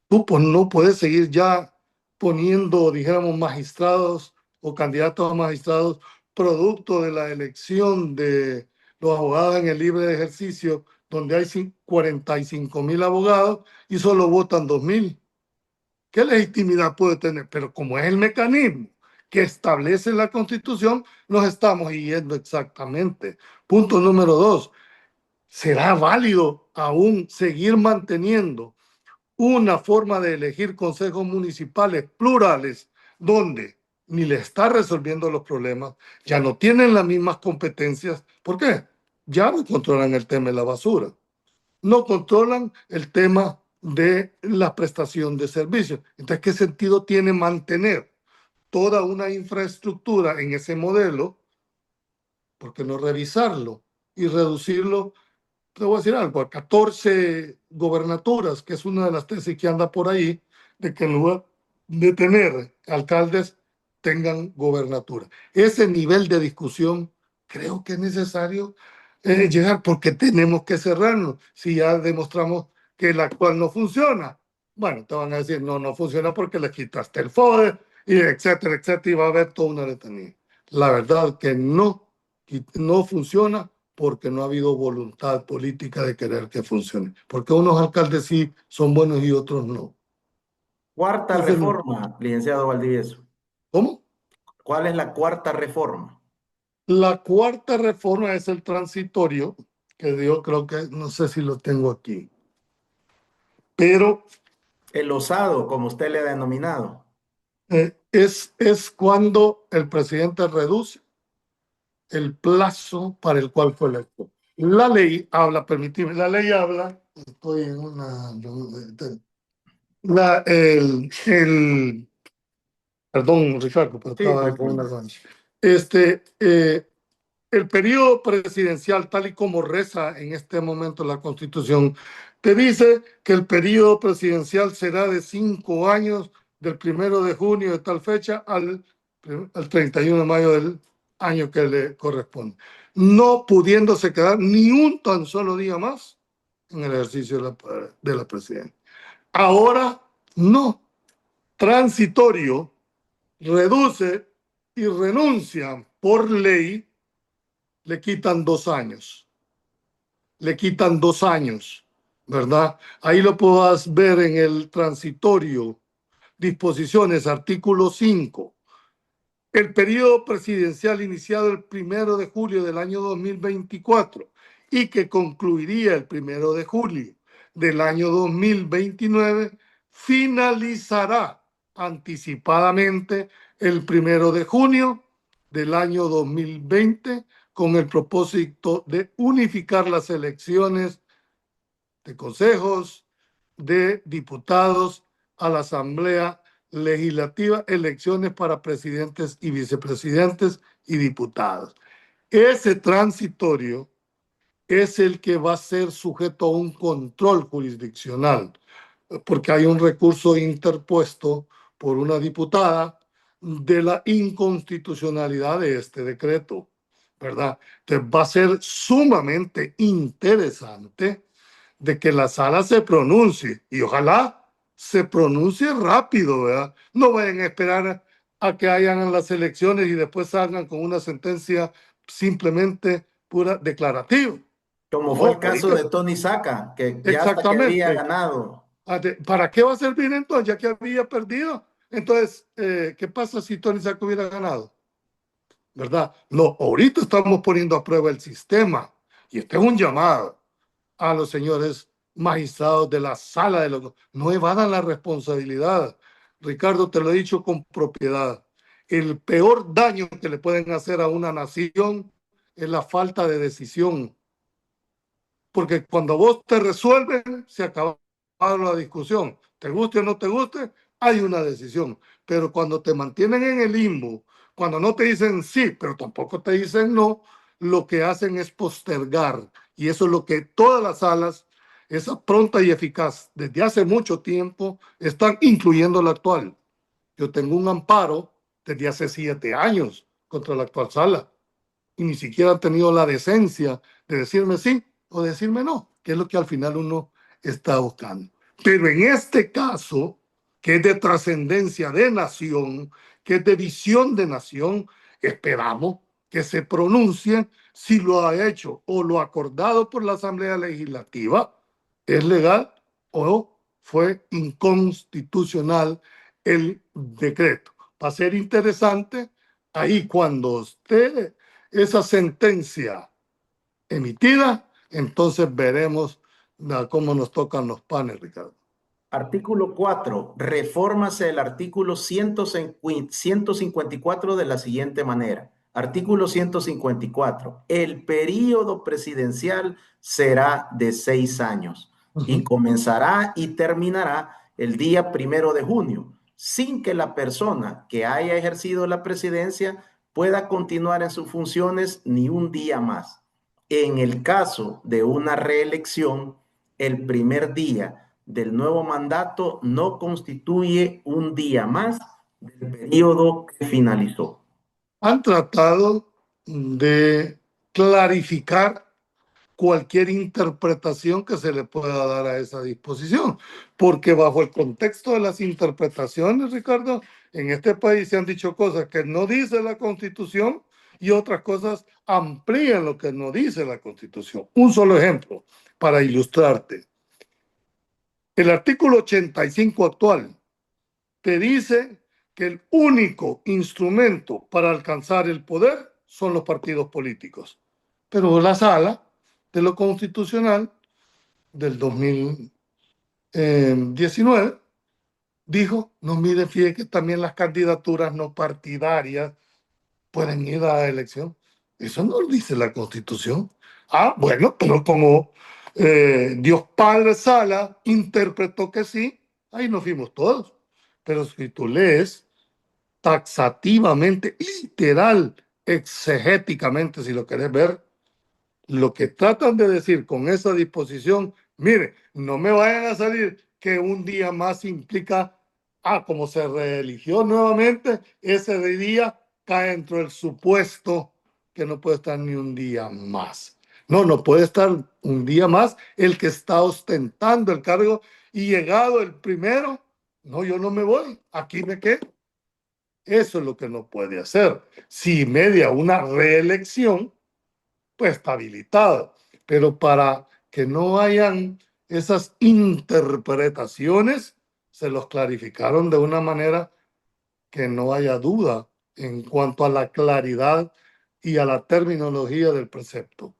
Tú pues, no puedes seguir ya poniendo, dijéramos, magistrados o candidatos a magistrados producto de la elección de los abogados en el libre ejercicio, donde hay 45,000 abogados y solo votan 2,000. ¿Qué legitimidad puede tener? Pero como es el mecanismo que establece la Constitución, nos estamos yendo exactamente. Punto número 2. ¿Será válido aún seguir manteniendo una forma de elegir consejos municipales plurales donde ni le está resolviendo los problemas, ya no tienen las mismas competencias? ¿Por qué? Ya no controlan el tema de la basura, no controlan el tema de la prestación de servicios. Entonces, ¿qué sentido tiene mantener toda una infraestructura en ese modelo? ¿Por qué no revisarlo y reducirlo? Te voy a decir algo, a 14 gobernaturas, que es una de las tesis que anda por ahí, de que en lugar de tener alcaldes, tengan gobernatura. Ese nivel de discusión creo que es necesario llegar, porque tenemos que cerrarnos. Si ya demostramos que el actual no funciona, bueno, te van a decir, no, no funciona porque le quitaste el FODE, y etcétera, y va a haber toda una letanía. La verdad que no funciona porque no ha habido voluntad política de querer que funcione. Porque unos alcaldes sí son buenos y otros no. Cuarta Entonces, reforma, licenciado Valdivieso. ¿cómo? ¿Cuál es la cuarta reforma? La cuarta reforma es el transitorio, que yo creo que, no sé si lo tengo aquí, pero El osado, como usted le ha denominado. es cuando el presidente reduce el plazo para el cual fue electo. La ley habla, permíteme, la ley habla, estoy en una, perdón, Ricardo, pero Sí, estaba con una tranquilo. rancha. Este, el periodo presidencial, tal y como reza en este momento la Constitución, te dice que el periodo presidencial será de 5 años, del 1 de junio de tal fecha al 31 de mayo del año que le corresponde, no pudiéndose quedar ni un tan solo día más en el ejercicio de la presidencia. Ahora no, transitorio, reduce y renuncia por ley, le quitan 2 años. Le quitan 2 años, ¿verdad? Ahí lo puedas ver en el transitorio, disposiciones, artículo 5. El periodo presidencial iniciado el 1 de julio del año 2024 y que concluiría el 1 de julio del año 2029 finalizará anticipadamente el 1 de junio del año 2020 con el propósito de unificar las elecciones de consejos, de diputados a la Asamblea Legislativa, elecciones para presidentes y vicepresidentes y diputados. Ese transitorio es el que va a ser sujeto a un control jurisdiccional, porque hay un recurso interpuesto por una diputada de la inconstitucionalidad de este decreto, ¿verdad? Entonces va a ser sumamente interesante de que la sala se pronuncie y ojalá se pronuncie rápido, ¿verdad? No vayan a esperar a que hayan las elecciones y después salgan con una sentencia simplemente pura declarativa. Como fue No, el caso ahorita de Tony Saca, que ya hasta que había exactamente. ganado. ¿Para qué va a servir entonces, ya que había perdido? Entonces, ¿qué pasa si Tony Sack hubiera ganado? ¿Verdad? No, ahorita estamos poniendo a prueba el sistema y este es un llamado a los señores magistrados de la sala de los... No evadan la responsabilidad. Ricardo, te lo he dicho con propiedad. El peor daño que le pueden hacer a una nación es la falta de decisión. Porque cuando vos te resuelven, se acaba la discusión. Te guste o no te guste, hay una decisión. Pero cuando te mantienen en el limbo, cuando no te dicen sí, pero tampoco te dicen no, lo que hacen es postergar. Y eso es lo que todas las salas, esa pronta y eficaz, desde hace mucho tiempo, están incluyendo la actual. Yo tengo un amparo desde hace 7 años contra la actual sala y ni siquiera han tenido la decencia de decirme sí o decirme no, que es lo que al final uno está buscando. Pero en este caso, que es de trascendencia de nación, que es de visión de nación, esperamos que se pronuncie si lo ha hecho o lo acordado por la Asamblea Legislativa es legal o fue inconstitucional el decreto. Va a ser interesante ahí cuando esté esa sentencia emitida, entonces veremos cómo nos tocan los panes, Ricardo. Artículo 4. Refórmase el artículo 154 de la siguiente manera. Artículo 154. El periodo presidencial será de 6 años y comenzará y terminará el día 1 de junio, sin que la persona que haya ejercido la presidencia pueda continuar en sus funciones ni un día más. En el caso de una reelección, el primer día del nuevo mandato no constituye un día más del periodo que finalizó. Han tratado de clarificar cualquier interpretación que se le pueda dar a esa disposición, porque bajo el contexto de las interpretaciones, Ricardo, en este país se han dicho cosas que no dice la Constitución y otras cosas amplían lo que nos dice la Constitución. Un solo ejemplo para ilustrarte. El artículo 85 actual te dice que el único instrumento para alcanzar el poder son los partidos políticos. Pero la sala de lo constitucional del 2019 dijo, no, mire, fíjate que también las candidaturas no partidarias pueden ir a la elección. Eso no lo dice la Constitución. Ah, bueno, pero como Dios Padre Sala interpretó que sí, ahí nos fuimos todos. Pero si tú lees taxativamente, literal, exegéticamente, si lo querés ver, lo que tratan de decir con esa disposición, mire, no me vayan a salir que un día más implica, como se reeligió nuevamente, ese día cae dentro del supuesto que no puede estar ni un día más. No, no puede estar un día más el que está ostentando el cargo y llegado el primero, no, yo no me voy, aquí me quedo. Eso es lo que no puede hacer. Si media una reelección, pues está habilitado. Pero para que no hayan esas interpretaciones, se los clarificaron de una manera que no haya duda en cuanto a la claridad y a la terminología del precepto.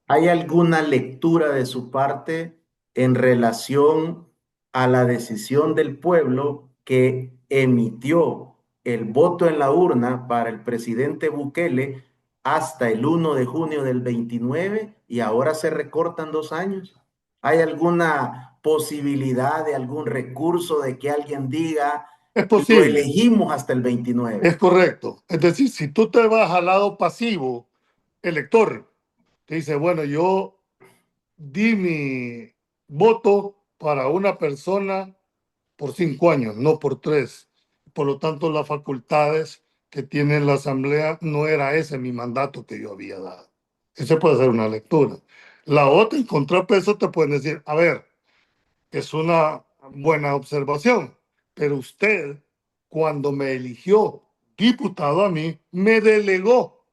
¿Hay alguna lectura de su parte en relación a la decisión del pueblo que emitió el voto en la urna para el presidente Bukele hasta el 1 de junio del 29 y ahora se recortan 2 años? ¿Hay alguna posibilidad de algún recurso de que alguien diga, Es lo posible, elegimos hasta el es 29? correcto. Es decir, si tú te vas al lado pasivo, elector, te dice, bueno, yo di mi voto para una persona por 5 años, no por 3. Por lo tanto, las facultades que tiene la Asamblea no era ese mi mandato que yo había dado. Ese puede ser una lectura. La otra, en contrapeso, te pueden decir, a ver, es una buena observación, pero usted, cuando me eligió diputado a mí, me delegó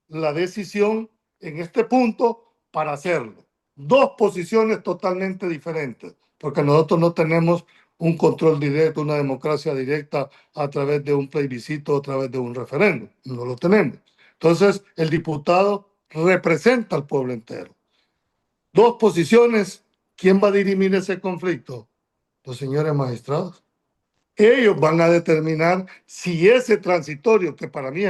la decisión en este punto para hacerlo. Dos posiciones totalmente diferentes, porque nosotros no tenemos un control directo, una democracia directa a través de un plebiscito, a través de un referéndum. No lo tenemos. Entonces, el diputado representa al pueblo entero. Dos posiciones. ¿Quién va a dirimir ese conflicto? Los señores magistrados. Ellos van a determinar si ese transitorio, que para mí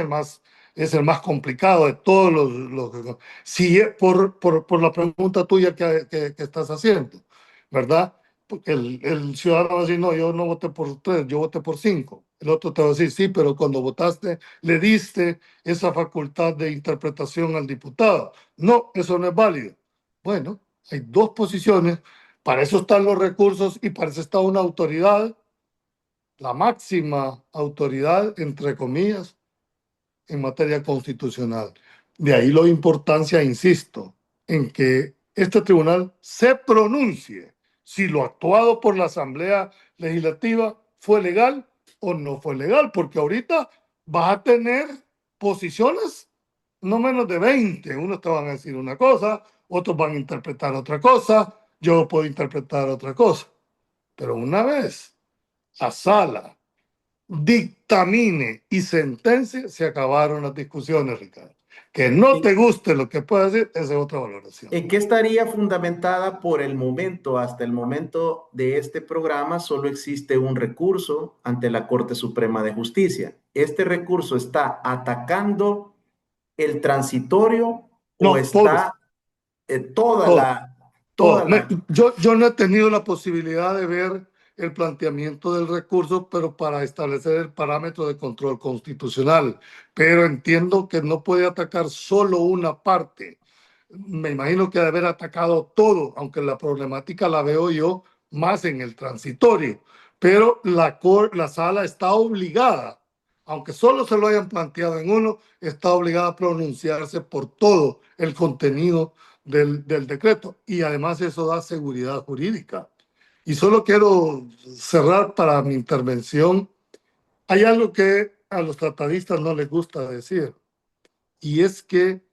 es el más complicado de todos si por la pregunta tuya que estás haciendo, ¿verdad? Porque el ciudadano va a decir, no, yo no voté por 3, yo voté por 5. El otro te va a decir, sí, pero cuando votaste, le diste esa facultad de interpretación al diputado. No, eso no es válido. Bueno, hay dos posiciones, para eso están los recursos y para eso está una autoridad, la máxima autoridad, entre comillas, en materia constitucional. De ahí la importancia, insisto, en que este tribunal se pronuncie si lo actuado por la Asamblea Legislativa fue legal o no fue legal, porque ahorita vas a tener posiciones no menos de 20. Unos te van a decir una cosa, otros van a interpretar otra cosa, yo puedo interpretar otra cosa. Pero una vez la sala dictamine y sentencia, se acabaron las discusiones, Ricardo. Que no te guste lo que pueda decir, esa es otra valoración. ¿En qué estaría fundamentada por el momento? Hasta el momento de este programa solo existe un recurso ante la Corte Suprema de Justicia. ¿Este recurso está atacando el transitorio o No, todos, está toda todos, toda todos. la... Yo no he tenido la posibilidad de ver el planteamiento del recurso, pero para establecer el parámetro de control constitucional. Pero entiendo que no puede atacar solo una parte. Me imagino que debe haber atacado todo, aunque la problemática la veo yo más en el transitorio. Pero la sala está obligada, aunque solo se lo hayan planteado en uno, está obligada a pronunciarse por todo el contenido del decreto. Y además eso da seguridad jurídica. Y solo quiero cerrar para mi intervención. Hay algo que a los tratadistas no les gusta decir. y es que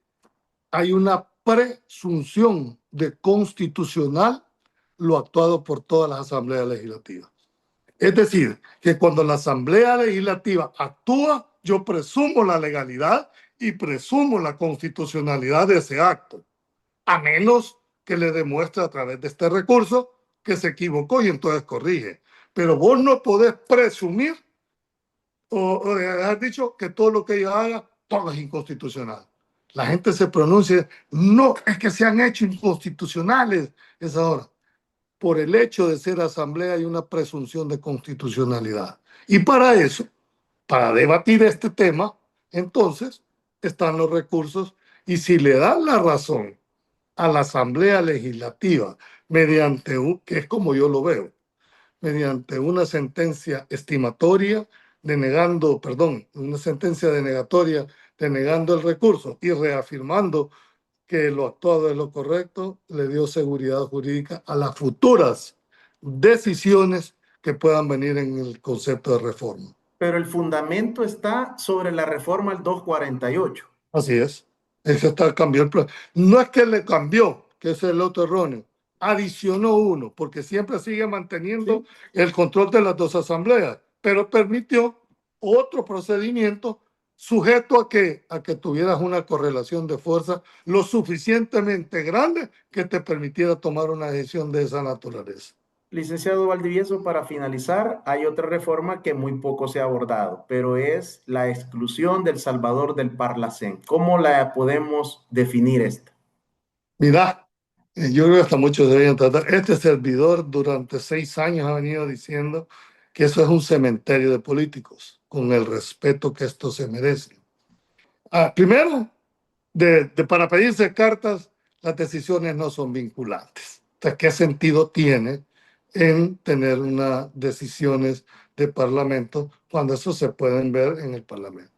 hay una presunción de constitucional lo actuado por todas las asambleas legislativas. Es decir, que cuando la Asamblea Legislativa actúa, yo presumo la legalidad y presumo la constitucionalidad de ese acto, a menos que le demuestre a través de este recurso que se equivocó y entonces corrige. Pero vos no podés presumir o has dicho que todo lo que ella haga, todo es inconstitucional. La gente se pronuncia, no, es que se han hecho inconstitucionales. Es ahora, por el hecho de ser asamblea hay una presunción de constitucionalidad. Y para eso, para debatir este tema, entonces están los recursos y si le dan la razón a la asamblea legislativa mediante que es como yo lo veo, mediante una sentencia estimatoria denegando, perdón, una sentencia denegatoria denegando el recurso y reafirmando que lo actuado es lo correcto, le dio seguridad jurídica a las futuras decisiones que puedan venir en el concepto de reforma. Pero el fundamento está sobre la reforma al 248. Así es. Eso está, cambió el plan. No es que le cambió, que es el otro erróneo. Adicionó uno, porque siempre sigue manteniendo ¿Sí? el control de las dos asambleas, pero permitió otro procedimiento sujeto a que tuvieras una correlación de fuerza lo suficientemente grande que te permitiera tomar una decisión de esa naturaleza. Licenciado Valdivieso, para finalizar, hay otra reforma que muy poco se ha abordado, pero es la exclusión del Salvador del Parlacén. ¿Cómo la podemos definir esta? Mira, yo creo que hasta muchos deberían tratar. Este servidor durante 6 años ha venido diciendo que eso es un cementerio de políticos, con el respeto que esto se merece. Primero, para pedirse cartas, las decisiones no son vinculantes. Entonces, ¿qué sentido tiene en tener unas decisiones de parlamento cuando eso se pueden ver en el parlamento?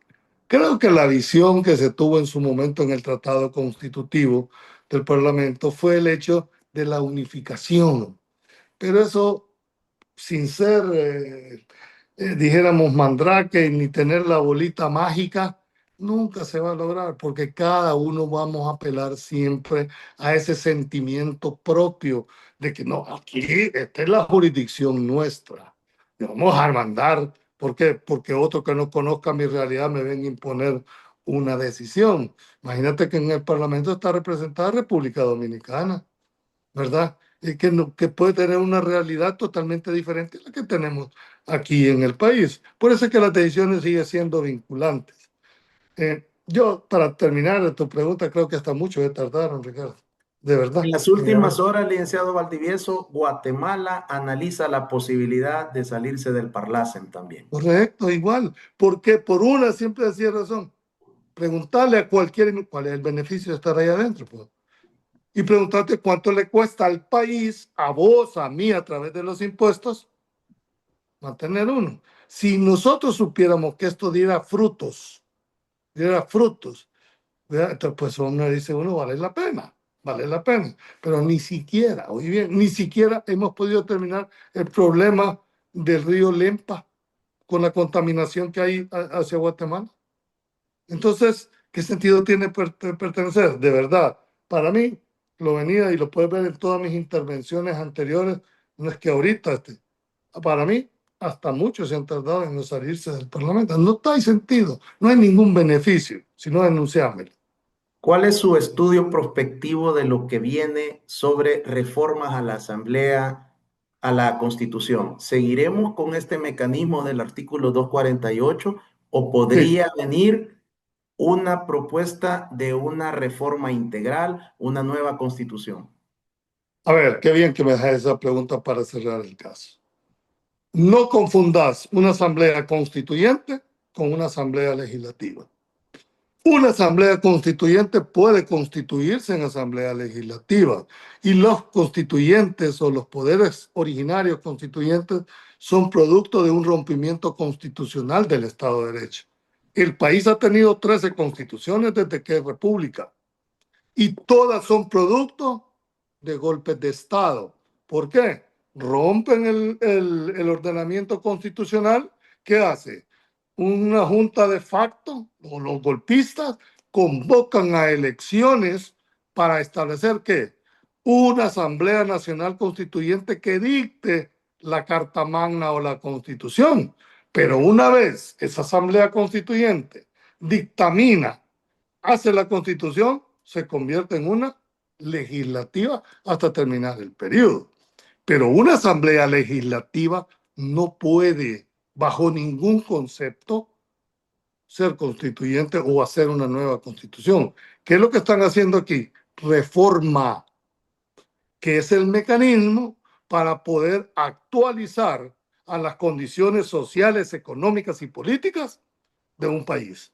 Creo que la visión que se tuvo en su momento en el Tratado Constitutivo del Parlamento fue el hecho de la unificación, pero eso sin ser, dijéramos, mandrake ni tener la bolita mágica, nunca se va a lograr porque cada uno vamos a apelar siempre a ese sentimiento propio de que no, aquí esta es la jurisdicción nuestra, vamos a mandar. ¿Por qué? Porque otro que no conozca mi realidad me ven a imponer una decisión. Imagínate que en el Parlamento está representada República Dominicana, ¿verdad? Y que, no, que puede tener una realidad totalmente diferente a la que tenemos aquí en el país. Por eso es que las decisiones siguen siendo vinculantes. Yo, para terminar tu pregunta, creo que hasta mucho tardaron, Ricardo. De En verdad. las últimas horas, licenciado Valdivieso, Guatemala analiza la posibilidad de salirse del Parlacen también. Correcto, igual. Porque por una siempre decía razón. Preguntarle a cualquier cuál es el beneficio de estar ahí adentro. Pues. Y preguntarte cuánto le cuesta al país, a vos, a mí, a través de los impuestos, mantener uno. Si nosotros supiéramos que esto diera frutos, ¿verdad? Entonces, pues uno dice, uno vale la pena. Pero ni siquiera, oye bien, ni siquiera hemos podido terminar el problema del río Lempa con la contaminación que hay hacia Guatemala. Entonces, ¿qué sentido tiene pertenecer? De verdad, para mí, lo venía y lo puedes ver en todas mis intervenciones anteriores, no es que ahorita, para mí, hasta muchos se han tardado en no salirse del Parlamento. No hay sentido, no hay ningún beneficio, sino denunciármelo. ¿Cuál es su estudio prospectivo de lo que viene sobre reformas a la Asamblea, a la Constitución? ¿Seguiremos con este mecanismo del artículo 248 o Sí, podría venir una propuesta de una reforma integral, una nueva Constitución? a ver, qué bien que me dejas esa pregunta para cerrar el caso. No confundas una asamblea constituyente con una asamblea legislativa. Una asamblea constituyente puede constituirse en asamblea legislativa y los constituyentes o los poderes originarios constituyentes son producto de un rompimiento constitucional del Estado de Derecho. El país ha tenido 13 constituciones desde que es república y todas son producto de golpes de Estado. ¿Por qué? Rompen el ordenamiento constitucional. ¿Qué hace? Una junta de facto, o los golpistas, convocan a elecciones para establecer que una Asamblea Nacional Constituyente que dicte la Carta Magna o la Constitución. Pero una vez esa Asamblea Constituyente dictamina, hace la Constitución, se convierte en una legislativa hasta terminar el periodo. Pero una Asamblea Legislativa no puede, bajo ningún concepto, ser constituyente o hacer una nueva constitución. ¿Qué es lo que están haciendo aquí? Reforma, que es el mecanismo para poder actualizar a las condiciones sociales, económicas y políticas de un país.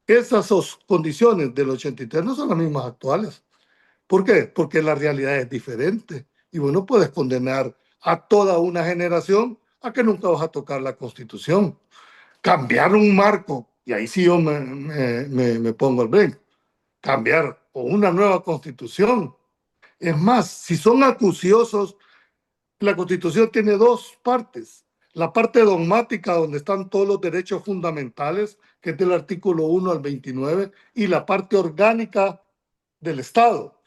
Esas condiciones del 83 no son las mismas actuales. ¿Por qué? Porque la realidad es diferente. Y vos no puedes condenar a toda una generación a que nunca vas a tocar la Constitución. Cambiar un marco, y ahí sí yo me pongo al brinco, cambiar o una nueva Constitución. Es más, si son acuciosos, la Constitución tiene dos partes. La parte dogmática, donde están todos los derechos fundamentales, que es del artículo 1 al 29, y la parte orgánica del Estado.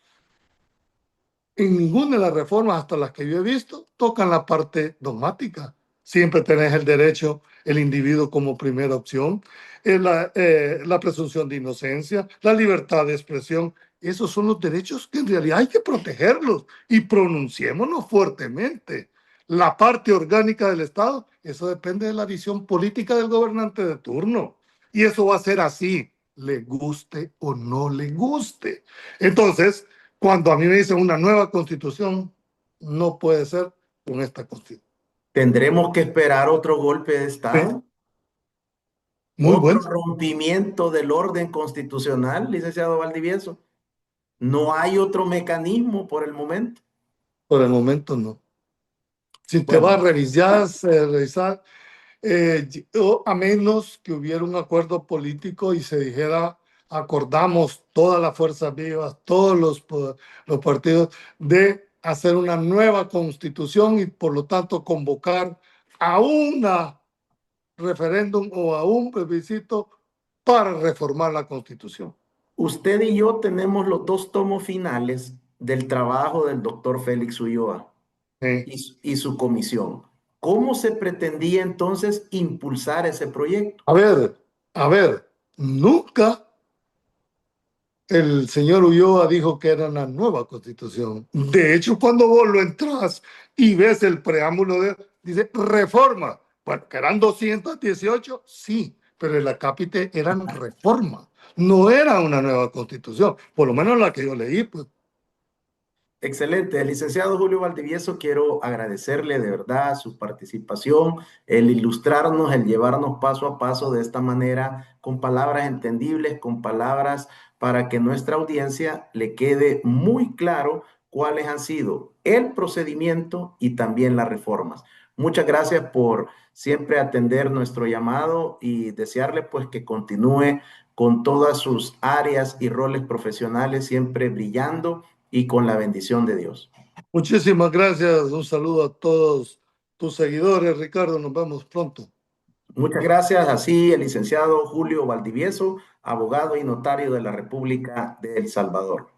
En ninguna de las reformas, hasta las que yo he visto, tocan la parte dogmática. Siempre tenés el derecho, el individuo como primera opción, la presunción de inocencia, la libertad de expresión. Esos son los derechos que en realidad hay que protegerlos y pronunciémonos fuertemente. La parte orgánica del Estado, eso depende de la visión política del gobernante de turno. Y eso va a ser así, le guste o no le guste. Entonces, cuando a mí me dicen una nueva constitución, no puede ser con esta constitución. ¿Tendremos que esperar otro golpe de ¿Sí? Estado? Muy ¿Otro bueno. rompimiento del orden constitucional, licenciado Valdivieso? No hay otro mecanismo por el momento. Por el momento no. Si te vas a Bueno, revisar, a menos que hubiera un acuerdo político y se dijera, acordamos todas las fuerzas vivas, todos los partidos, de hacer una nueva constitución y por lo tanto convocar a una referéndum o a un plebiscito para reformar la Constitución. usted y yo tenemos los dos tomos finales del trabajo del doctor Félix Ulloa y su comisión. ¿Cómo se pretendía entonces impulsar ese proyecto? A ver, a ver, nunca el señor Ulloa dijo que era una nueva constitución. De hecho, cuando vos lo entras y ves el preámbulo dice reforma. Bueno, que eran 218, sí, pero el acápite eran reforma. No era una nueva constitución, por lo menos la que yo leí, pues. Excelente. Licenciado Julio Valdivieso, quiero agradecerle de verdad su participación, el ilustrarnos, el llevarnos paso a paso de esta manera, con palabras entendibles, con palabras para que nuestra audiencia le quede muy claro cuáles han sido el procedimiento y también las reformas. Muchas gracias por siempre atender nuestro llamado y desearle pues que continúe con todas sus áreas y roles profesionales siempre brillando y con la bendición de Dios. Muchísimas gracias. Un saludo a todos tus seguidores, Ricardo. Nos vemos pronto. Muchas gracias. Así, el licenciado Julio Valdivieso, abogado y notario de la República de El Salvador.